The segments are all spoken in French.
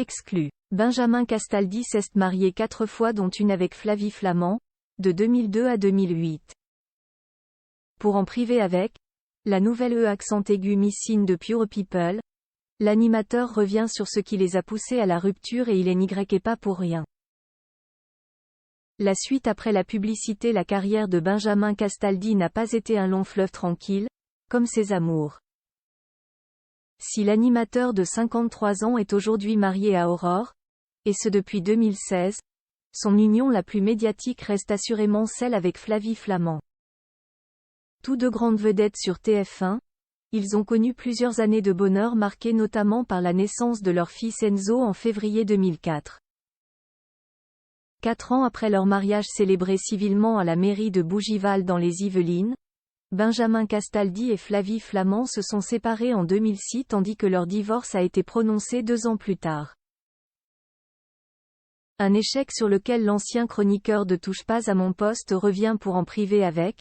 Exclu. Benjamin Castaldi s'est marié 4 fois dont une avec Flavie Flament, de 2002 à 2008. Pour en priver avec la nouvelle accent aigu missine de Pure People, l'animateur revient sur ce qui les a poussés à la rupture et il n'est pas pour rien. La suite après la publicité. La carrière de Benjamin Castaldi n'a pas été un long fleuve tranquille, comme ses amours. Si l'animateur de 53 ans est aujourd'hui marié à Aurore, et ce depuis 2016, son union la plus médiatique reste assurément celle avec Flavie Flament. Tous deux grandes vedettes sur TF1, ils ont connu plusieurs années de bonheur marquées notamment par la naissance de leur fils Enzo en février 2004. 4 ans après leur mariage célébré civilement à la mairie de Bougival dans les Yvelines, Benjamin Castaldi et Flavie Flament se sont séparés en 2006 tandis que leur divorce a été prononcé 2 ans plus tard. Un échec sur lequel l'ancien chroniqueur de Touche pas à mon poste revient pour en priver avec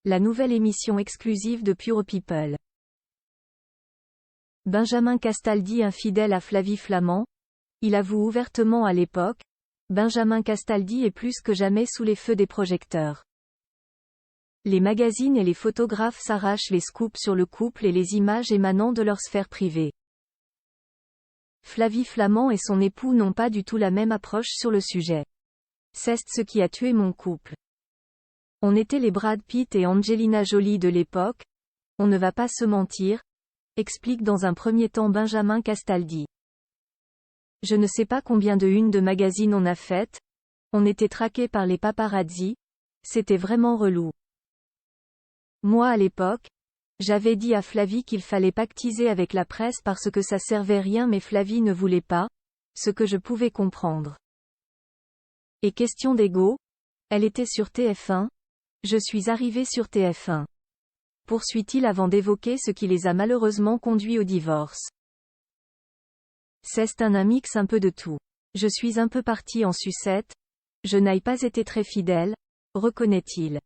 la nouvelle émission exclusive de Pure People. Benjamin Castaldi infidèle à Flavie Flament, il avoue ouvertement à l'époque, Benjamin Castaldi est plus que jamais sous les feux des projecteurs. Les magazines et les photographes s'arrachent les scoops sur le couple et les images émanant de leur sphère privée. Flavie Flament et son époux n'ont pas du tout la même approche sur le sujet. C'est ce qui a tué mon couple. On était les Brad Pitt et Angelina Jolie de l'époque, on ne va pas se mentir, explique dans un premier temps Benjamin Castaldi. Je ne sais pas combien de unes de magazines on a faites, on était traqués par les paparazzi, c'était vraiment relou. Moi à l'époque, j'avais dit à Flavie qu'il fallait pactiser avec la presse parce que ça servait rien mais Flavie ne voulait pas, ce que je pouvais comprendre. Et question d'ego, elle était sur TF1, je suis arrivé sur TF1. Poursuit-il avant d'évoquer ce qui les a malheureusement conduits au divorce. C'est un mix un peu de tout. Je suis un peu parti en sucette, je n'ai pas été très fidèle, reconnaît-il.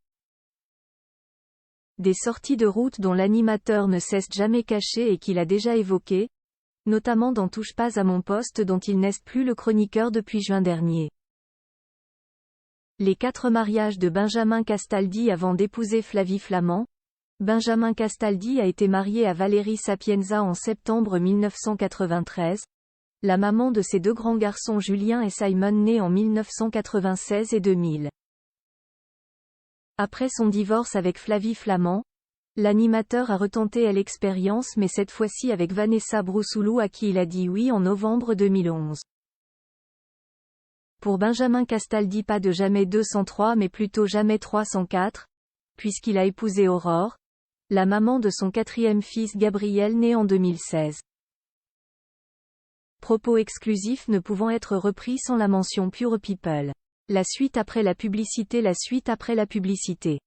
Des sorties de route dont l'animateur ne cesse jamais caché et qu'il a déjà évoquées, notamment dans Touche pas à mon poste dont il n'est plus le chroniqueur depuis juin dernier. Les 4 mariages de Benjamin Castaldi avant d'épouser Flavie Flament. Benjamin Castaldi a été marié à Valérie Sapienza en septembre 1993, la maman de ses 2 grands garçons Julien et Simon nés en 1996 et 2000. Après son divorce avec Flavie Flament, l'animateur a retenté l'expérience mais cette fois-ci avec Vanessa Broussoulou à qui il a dit oui en novembre 2011. Pour Benjamin Castaldi pas de jamais 203 mais plutôt jamais 304, puisqu'il a épousé Aurore, la maman de son 4e fils Gabriel né en 2016. Propos exclusifs ne pouvant être repris sans la mention Pure People. La suite après la publicité. La suite après la publicité.